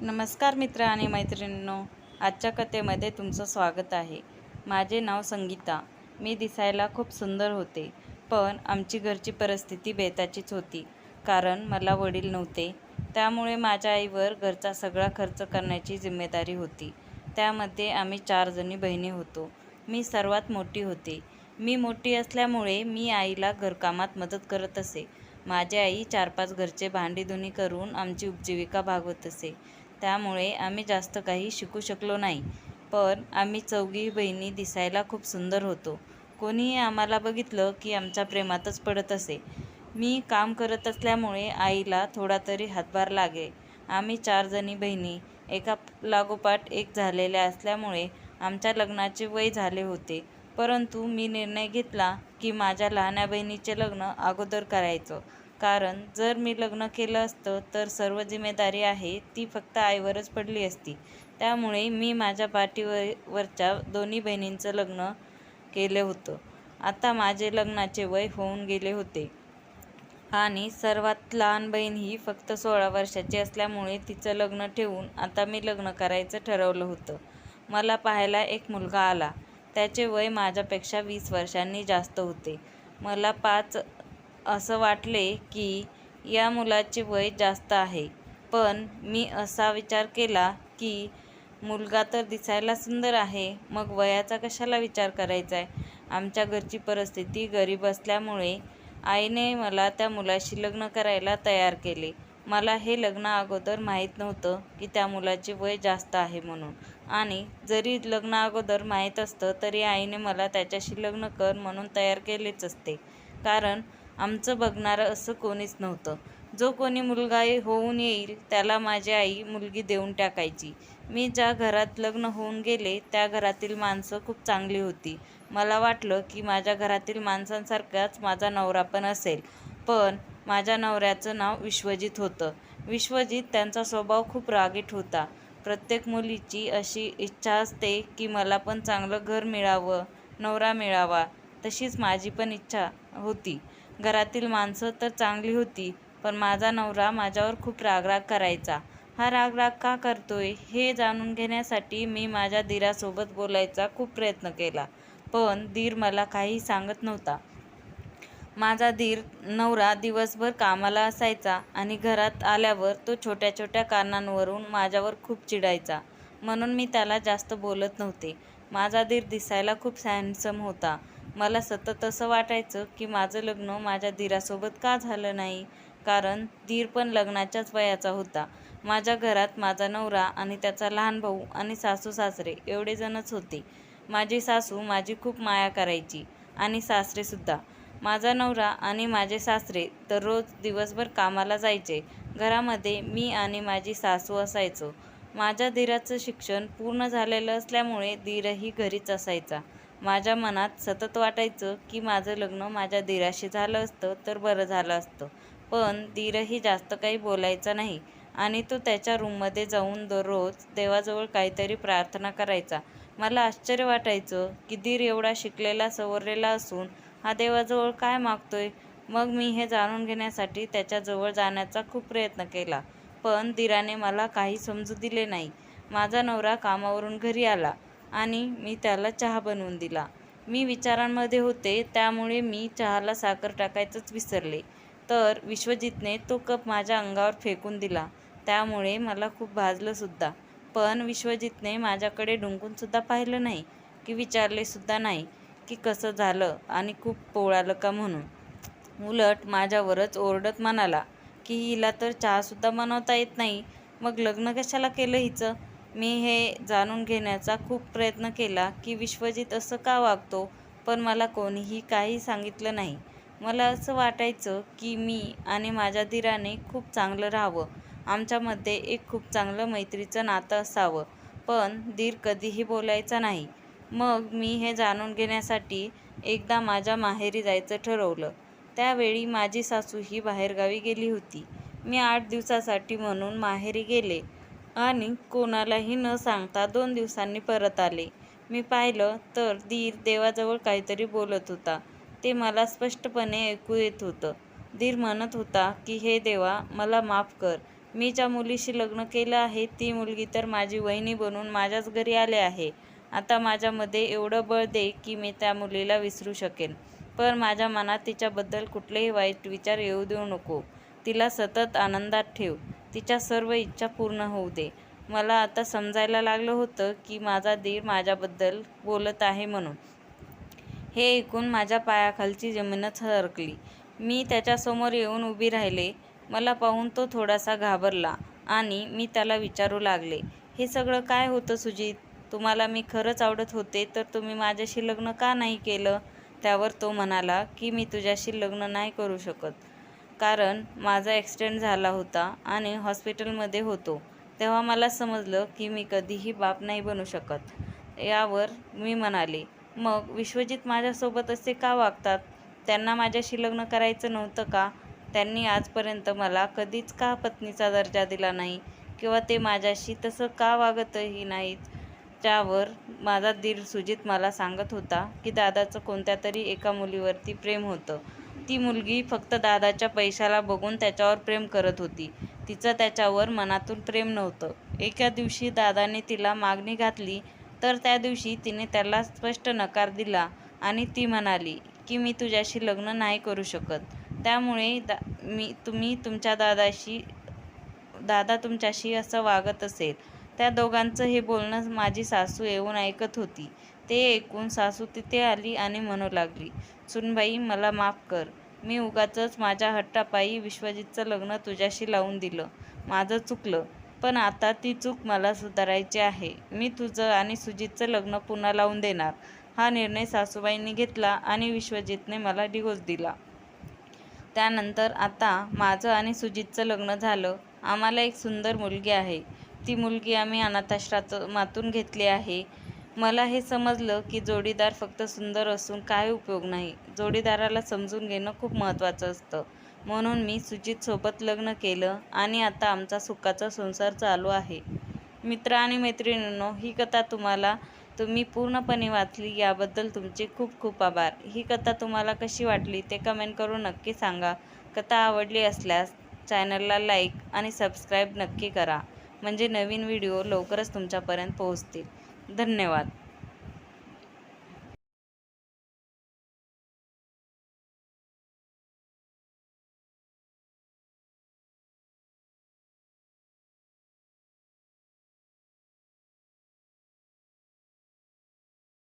नमस्कार मित्र आणि मैत्रिणींनो, आजच्या कथेमध्ये तुमचं स्वागत आहे. माझे नाव संगीता. मी दिसायला खूप सुंदर होते, पण आमची घरची परिस्थिती बेताचीच होती. कारण मला वडील नव्हते, त्यामुळे माझ्या आईवर घरचा सगळा खर्च करण्याची जिम्मेदारी होती. त्यामध्ये आम्ही 4 जणी बहिणी होतो. मी सर्वात मोठी होते. मी मोठी असल्यामुळे मी आईला घरकामात मदत करत असे. माझी आई 4-5 घरचे भांडीधुणी करून आमची उपजीविका भागवत असे. त्यामुळे आम्ही जास्त काही शिकू शकलो नाही. पण आम्ही 4घी बहिणी दिसायला खूप सुंदर होतो. कोणीही आम्हाला बघितलं की आमच्या प्रेमातच पडत असे. मी काम करत असल्यामुळे आईला थोडा तरी हातभार लागे. आम्ही 4 जणी बहिणी एका लागोपाठ एक झालेल्या असल्यामुळे आमच्या लग्नाचे वय झाले होते. परंतु मी निर्णय घेतला की माझ्या लहान्या बहिणीचे लग्न अगोदर करायचं. कारण जर मी लग्न केलं असतं तर सर्व जिम्मेदारी आहे ती फक्त आईवरच पडली असती. त्यामुळे मी माझ्या पाठीवरच्या दोन्ही बहिणींचं लग्न केलं होतं. आता माझे लग्नाचे वय होऊन गेले होते आणि सर्वात लहान बहीण ही फक्त 16 वर्षाची असल्यामुळे तिचं लग्न ठेवून आता मी लग्न करायचं ठरवलं होतं. मला पाहायला एक मुलगा आला. त्याचे वय माझ्यापेक्षा 20 वर्षांनी जास्त होते. मला असं वाटले की या मुलाचे वय जास्त आहे. पण मी असा विचार केला की मुलगा तर दिसायला सुंदर आहे, मग वयाचा कशाला विचार करायचा आहे. आमच्या घरची परिस्थिती गरीब असल्यामुळे आईने मला त्या मुलाशी लग्न करायला तयार केले. मला हे लग्न अगोदर माहीत नव्हतं की त्या मुलाचे वय जास्त आहे म्हणून. आणि जरी लग्न अगोदर माहीत असतं तरी आईने मला त्याच्याशी लग्न कर म्हणून तयार केलेच असते. कारण आमचं बघणारं असं कोणीच नव्हतं. जो कोणी मुलगा होऊन येईल त्याला माझी आई मुलगी देऊन टाकायची. मी ज्या घरात लग्न होऊन गेले त्या घरातील माणसं खूप चांगली होती. मला वाटलं की माझ्या घरातील माणसांसारखाच माझा नवरा पण असेल. पण माझ्या नवऱ्याचं नाव विश्वजित होतं. विश्वजित त्यांचा स्वभाव खूप रागीट होता. प्रत्येक मुलीची अशी इच्छा असते की मला पण चांगलं घर मिळावं, नवरा मिळावा. तशीच माझी पण इच्छा होती. घरातील माणसं तर चांगली होती, पण माझा नवरा माझ्यावर खूप रागराग करायचा. हा रागराग का करतोय हे जाणून घेण्यासाठी मी माझ्या दीरासोबत बोलायचा खूप प्रयत्न केला. पण दीर मला काही सांगत नव्हता. माझा नवरा दिवसभर कामाला असायचा आणि घरात आल्यावर तो छोट्या छोट्या कारणांवरून माझ्यावर खूप चिडायचा. म्हणून मी त्याला जास्त बोलत नव्हते. माझा दीर दिसायला खूप हँडसम होता. मला सतत असं वाटायचं की माझं लग्न माझ्या दीरासोबत का झालं नाही. कारण दीर पण लग्नाच्याच वयाचा होता. माझ्या घरात माझा नवरा आणि त्याचा लहान भाऊ आणि सासू सासरे एवढे जणच होते. माझी सासू माझी खूप माया करायची आणि सासरेसुद्धा. माझा नवरा आणि माझे सासरे दररोज दिवसभर कामाला जायचे. घरामध्ये मी आणि माझी सासू असायचो. माझ्या दीराचं शिक्षण पूर्ण झालेलं असल्यामुळे दीरही घरीच असायचा. माझ्या मनात सतत वाटायचं की माझं लग्न माझ्या दीराशी झालं असतं तर बरं झालं असतं. पण दीरही जास्त काही बोलायचा नाही आणि तो त्याच्या रूममध्ये जाऊन दररोज देवाजवळ काहीतरी प्रार्थना करायचा. मला आश्चर्य वाटायचं की दीर एवढा शिकलेला सवरलेला असून हा देवाजवळ काय मागतोय. मग मी हे जाणून घेण्यासाठी त्याच्याजवळ जाण्याचा खूप प्रयत्न केला. पण दीराने मला काही समजू दिले नाही. माझा नवरा कामावरून घरी आला आणि मी त्याला चहा बनवून दिला. मी विचारांमध्ये होते त्यामुळे मी चहाला साखर टाकायचंच विसरले. तर विश्वजितने तो कप माझ्या अंगावर फेकून दिला. त्यामुळे मला खूप भाजलंसुद्धा. पण विश्वजितने माझ्याकडे डुंकूनसुद्धा पाहिलं नाही की विचारलेसुद्धा नाही की कसं झालं आणि खूप पोळालं का म्हणून. उलट माझ्यावरच ओरडत म्हणाला की हिला तर चहासुद्धा बनवता येत नाही, मग लग्न कशाला केलं हिचं. मी हे जाणून घेण्याचा खूप प्रयत्न केला की विश्वजित असं का वागतो, पण मला कोणीही काही सांगितलं नाही. मला असं वाटायचं की मी आणि माझ्या दीराने खूप चांगलं राहावं. आमच्यामध्ये एक खूप चांगलं मैत्रीचं नातं असावं. पण दीर कधीही बोलायचा नाही. मग मी हे जाणून घेण्यासाठी एकदा माझ्या माहेरी जायचं ठरवलं. त्यावेळी माझी सासू ही बाहेरगावी गेली होती. मी 8 दिवसासाठी म्हणून माहेरी गेले आणि कोणालाही न सांगता 2 दिवसांनी परत आले. मी पाहिलं तर दीर देवाजवळ काहीतरी बोलत होता. ते मला स्पष्टपणे ऐकू येत होतं. दीर म्हणत होता की हे देवा, मला माफ कर. मी ज्या मुलीशी लग्न केलं आहे ती मुलगी तर माझी वहिनी बनून माझ्याच घरी आले आहे. आता माझ्यामध्ये एवढं बळ दे की मी त्या मुलीला विसरू शकेन. पण माझ्या मनात तिच्याबद्दल कुठलेही वाईट विचार येऊ देऊ नको. तिला सतत आनंदात ठेव. तिच्या सर्व इच्छा पूर्ण होऊ दे. मला आता समजायला लागलं होतं की माझा दीर माझ्याबद्दल बोलत आहे म्हणून. हे ऐकून माझ्या पायाखालची जमीनच सरकली. मी त्याच्यासमोर येऊन उभी राहिले. मला पाहून तो थोडासा घाबरला आणि मी त्याला विचारू लागले, हे सगळं काय होतं सुजित? तुम्हाला मी खरंच आवडत होते तर तुम्ही माझ्याशी लग्न का नाही केलं? त्यावर तो म्हणाला की मी तुझ्याशी लग्न नाही करू शकत. कारण माझा ॲक्सिडेंट झाला होता आणि हॉस्पिटलमध्ये होतो. तेव्हा मला समजलं की मी कधीही बाप नाही बनू शकत. यावर मी म्हणाले, मग विश्वजित माझ्यासोबत असे का वागतात? त्यांना माझ्याशी लग्न करायचं नव्हतं का? त्यांनी आजपर्यंत मला कधीच का पत्नीचा दर्जा दिला नाही किंवा ते माझ्याशी तसं का वागतही नाहीत? त्यावर माझा दीर सुजित मला सांगत होता की दादाचं कोणत्या तरी एका मुलीवरती प्रेम होतं. ती मुलगी फक्त दादाच्या पैशाला बघून त्याच्यावर प्रेम करत होती. तिचं त्याच्यावर मनातून प्रेम नव्हतं. एका दिवशी दादाने तिला मागणी घातली तर त्या दिवशी तिने त्याला स्पष्ट नकार दिला आणि ती म्हणाली की मी तुझ्याशी लग्न नाही करू शकत. त्यामुळे तुम्ही तुमच्या दादा तुमच्याशी असं वागत असेल. त्या दोघांचं हे बोलणं माझी सासू येऊन ऐकत होती. ते ऐकून सासू तिथे आली आणि म्हणू लागली, सुनबाई मला माफ कर. मी उगाचच माझ्या हट्टापायी विश्वजितचं लग्न तुझ्याशी लावून दिलं. माझं चुकलं. पण आता ती चूक मला सुधारायची आहे. मी तुझं आणि सुजितचं लग्न पुन्हा लावून देणार. हा निर्णय सासूबाईंनी घेतला आणि विश्वजितने मला डिव्होर्स दिला. त्यानंतर आता माझं आणि सुजितचं लग्न झालं. आम्हाला एक सुंदर मुलगी आहे. ती मुलगी आम्ही अनाथाश्रमातून घेतली आहे. मला हे समजलं की जोडीदार फक्त सुंदर असून काही उपयोग नाही. जोडीदाराला समजून घेणं खूप महत्त्वाचं असतं. म्हणून मी सुजितसोबत लग्न केलं आणि आता आमचा सुखाचा संसार चालू आहे. मित्र आणि मैत्रिणींनो, ही कथा तुम्ही पूर्णपणे वाचली याबद्दल तुमचे खूप खूप आभार. ही कथा तुम्हाला कशी वाटली ते कमेंट करून नक्की सांगा. कथा आवडली असल्यास चॅनलला लाईक आणि सबस्क्राईब नक्की करा. म्हणजे नवीन व्हिडिओ लवकरच तुमच्यापर्यंत पोहोचतील. धन्यवाद.